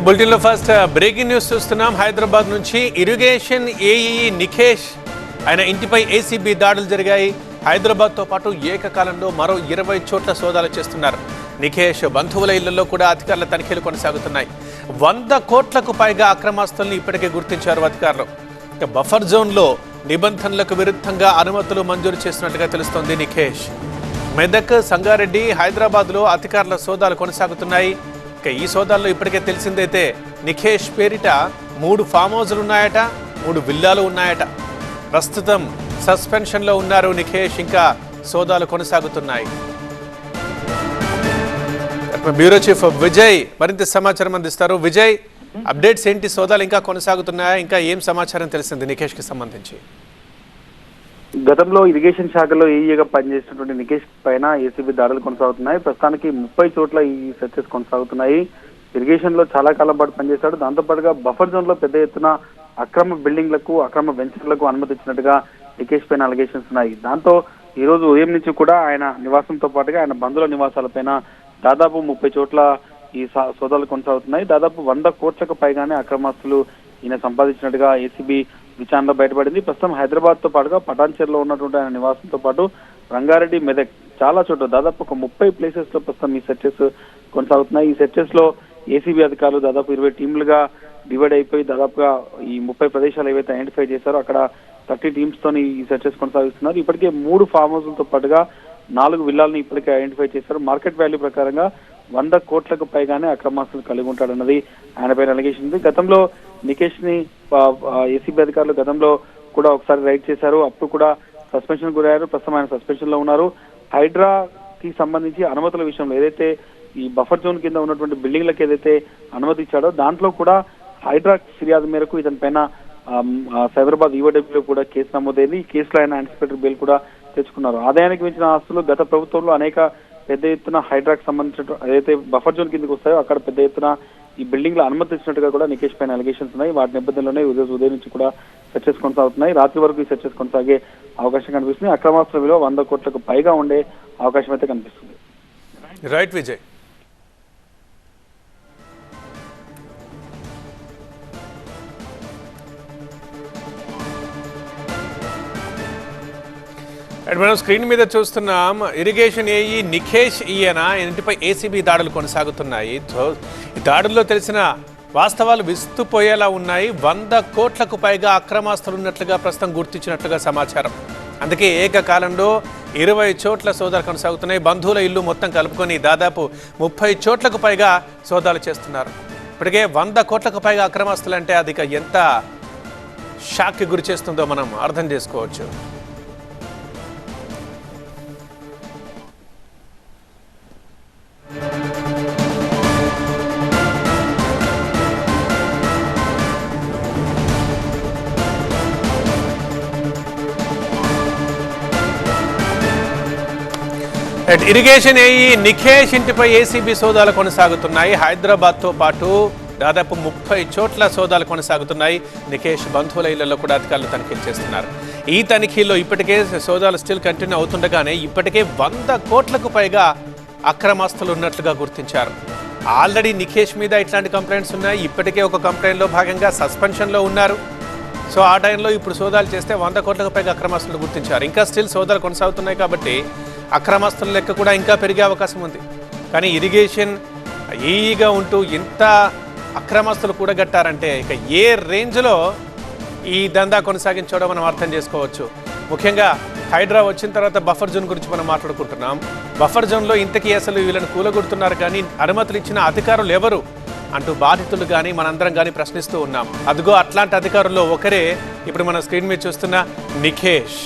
బులెటిన్లో first breaking news చూస్తున్నాం. హైదరాబాద్ నుంచి ఇరిగేషన్ ఏఈ నిఖేష్ ఆయన ఇంటిపై ఏసీబీ దాడులు జరిగాయి. హైదరాబాద్తో పాటు ఏకకాలంలో మరో 20 చోట్ల సోదాలు చేస్తున్నారు. నిఖేష్ బంధువుల ఇళ్లలో కూడా అధికారుల తనిఖీలు కొనసాగుతున్నాయి. 100 కోట్లకు పైగా అక్రమాస్తుల్ని ఇప్పటికే గుర్తించారు అధికారులు. ఇక బఫర్ జోన్లో నిబంధనలకు విరుద్ధంగా అనుమతులు మంజూరు చేసినట్టుగా తెలుస్తోంది. నిఖేష్ మెదక్, సంగారెడ్డి, హైదరాబాద్లో అధికారుల సోదాలు కొనసాగుతున్నాయి. ఇక ఈ సోదాల్లో ఇప్పటికే తెలిసిందైతే నిఖేష్ పేరిట 3 ఫామ్ హౌజులు ఉన్నాయట, 3 విల్లాలు ఉన్నాయట. ప్రస్తుతం సస్పెన్షన్లో ఉన్నారు నిఖేష్. ఇంకా సోదాలు కొనసాగుతున్నాయి. బ్యూరో చీఫ్ విజయ్ మరింత సమాచారం అందిస్తారు. విజయ్, అప్డేట్స్ ఏంటి? సోదాలు ఇంకా కొనసాగుతున్నాయా? ఇంకా ఏం సమాచారం తెలిసింది నిఖేష్కి సంబంధించి? గతంలో ఇరిగేషన్ శాఖలో ఏఈగా పనిచేసినటువంటి నిఖేష్ పైన ఏసీబీ దాడులు కొనసాగుతున్నాయి. ప్రస్తుతానికి 30 చోట్ల ఈ సెర్చెస్ కొనసాగుతున్నాయి. ఇరిగేషన్ లో చాలా కాలం పాటు పనిచేశాడు. దాంతో పాటుగా బఫర్ జోన్ లో పెద్ద ఎత్తున అక్రమ బిల్డింగ్లకు, అక్రమ వెంచర్లకు అనుమతి ఇచ్చినట్టుగా నిఖేష్ పైన అలిగేషన్స్ ఉన్నాయి. దాంతో ఈ రోజు ఉదయం నుంచి కూడా ఆయన నివాసంతో పాటుగా ఆయన బంధువుల నివాసాలపైన దాదాపు 30 చోట్ల ఈ సోదాలు కొనసాగుతున్నాయి. దాదాపు 100 కోట్లకు పైగానే అక్రమాస్తులు ఈయన సంపాదించినట్టుగా ఏసీబీ విచారణలో బయటపడింది. ప్రస్తుతం హైదరాబాద్ తో పాటుగా పటాన్చెరులో ఉన్నటువంటి ఆయన నివాసంతో పాటు రంగారెడ్డి, మెదక్ చాలా చోట్ల దాదాపు ఒక 30 ప్లేసెస్ లో ప్రస్తుతం ఈ సెర్చెస్ కొనసాగుతున్నాయి. ఈ సెర్చెస్ లో ఏసీబీ అధికారులు దాదాపు 20 టీంలుగా డివైడ్ అయిపోయి దాదాపుగా ఈ 30 ప్రదేశాలు ఏవైతే ఐడెంటిఫై చేశారో అక్కడ 30 టీమ్స్ తోని ఈ సెర్చెస్ కొనసాగిస్తున్నారు. ఇప్పటికే 3 ఫామ్ హౌస్లతో పాటుగా 4 విల్లాలను ఇప్పటికే ఐడెంటిఫై చేశారు. మార్కెట్ వాల్యూ ప్రకారంగా 100 కోట్లకు పైగానే అక్రమాస్తులు కలిగి ఉంటాడన్నది ఆయన పైన అలిగేషన్ ఉంది. గతంలో నిఖేష్ ని ఏసీబీ అధికారులు గతంలో కూడా ఒకసారి రైడ్ చేశారు. అప్పుడు కూడా సస్పెన్షన్ గురయ్యారు. ప్రస్తుతం ఆయన సస్పెన్షన్ లో ఉన్నారు. హైడ్రాకి సంబంధించి అనుమతుల విషయంలో ఏదైతే ఈ బఫర్ జోన్ కింద ఉన్నటువంటి బిల్డింగ్లకు ఏదైతే అనుమతి ఇచ్చాడో దాంట్లో కూడా హైడ్రా ఫిర్యాదు మేరకు ఇతని పైన సైబరాబాద్ ఈఓడబ్ల్యూలో కూడా కేసు నమోదైంది. ఈ కేసులో ఆయన యాంటిసిపేటరీ బెయిల్ కూడా తెచ్చుకున్నారు. ఆదాయానికి మించిన ఆస్తులు గత ప్రభుత్వంలో అనేక పెద్ద ఎత్తున హైడ్రాకి సంబంధించిన ఏదైతే బఫర్ జోన్ కిందకి వస్తాయో అక్కడ పెద్ద ఎత్తున ఈ బిల్డింగ్ లో అనుమతి ఇచ్చినట్టుగా కూడా నిఖేష్ పైన అలిగేషన్స్ ఉన్నాయి. వాటి నేపథ్యంలోనే ఉదయం నుంచి కూడా సెర్చెస్ కొనసాగుతున్నాయి. రాత్రి వరకు ఈ సెర్చెస్ కొనసాగే అవకాశం కనిపిస్తుంది. అక్రమాస్తుల విలువ 100 కోట్లకు పైగా ఉండే అవకాశం అయితే కనిపిస్తుంది. రైట్ విజయ్. మనం స్క్రీన్ మీద చూస్తున్నాం ఇరిగేషన్ ఏఈ నిఖేష్ ఈయన ఇంటిపై ఏసీబీ దాడులు కొనసాగుతున్నాయి. ఈ దాడుల్లో తెలిసిన వాస్తవాలు విస్తుపోయేలా ఉన్నాయి. 100 కోట్లకు పైగా అక్రమాస్తులు ఉన్నట్లుగా ప్రస్తుతం గుర్తించినట్లుగా సమాచారం. అందుకే ఏకకాలంలో 20 చోట్ల సోదాలు కొనసాగుతున్నాయి. బంధువుల ఇల్లు మొత్తం కలుపుకొని దాదాపు 30 చోట్లకు పైగా సోదాలు చేస్తున్నారు. ఇప్పటికే 100 కోట్లకు పైగా అక్రమాస్తులు అంటే అది ఎంత షాక్కి గురి చేస్తుందో మనం అర్థం చేసుకోవచ్చు. ఇరిగేషన్ ఏఈ నిఖేష్ ఇంటిపై ఏసీబీ సోదాలు కొనసాగుతున్నాయి. హైదరాబాద్తో పాటు దాదాపు 30 చోట్ల సోదాలు కొనసాగుతున్నాయి. నిఖేష్ బంధువుల ఇళ్లలో కూడా అధికారులు తనిఖీలు చేస్తున్నారు. ఈ తనిఖీల్లో ఇప్పటికే సోదాలు స్టిల్ కంటిన్యూ అవుతుండగానే ఇప్పటికే 100 కోట్లకు పైగా అక్రమాస్తులు ఉన్నట్లుగా గుర్తించారు. ఆల్రెడీ నిఖేష్ మీద ఇట్లాంటి కంప్లైంట్స్ ఉన్నాయి. ఇప్పటికే ఒక కంప్లైంట్లో భాగంగా సస్పెన్షన్లో ఉన్నారు. సో ఆ టైంలో ఇప్పుడు సోదాలు చేస్తే 100 కోట్లకు పైగా అక్రమాస్తులు గుర్తించారు. ఇంకా స్టిల్ సోదాలు కొనసాగుతున్నాయి కాబట్టి అక్రమాస్తుల లెక్క కూడా ఇంకా పెరిగే అవకాశం ఉంది. కానీ ఇరిగేషన్ ఈగా ఉంటూ ఇంత అక్రమాస్తులు కూడగట్టారంటే ఇక ఏ రేంజ్లో ఈ దందా కొనసాగించడం మనం అర్థం చేసుకోవచ్చు. ముఖ్యంగా హైడ్రా వచ్చిన తర్వాత బఫర్ జోన్ గురించి మనం మాట్లాడుకుంటున్నాం. బఫర్ జోన్లో ఇంతకీ అసలు వీళ్ళని కూలగొడుతున్నారు కానీ అనుమతులు ఇచ్చిన అధికారులు ఎవరు అంటూ బాధితులు కానీ మనందరం కానీ ప్రశ్నిస్తూ ఉన్నాం. అదిగో అట్లాంటి అధికారుల్లో ఒకరే ఇప్పుడు మన స్క్రీన్ మీద చూస్తున్న నిఖేష్.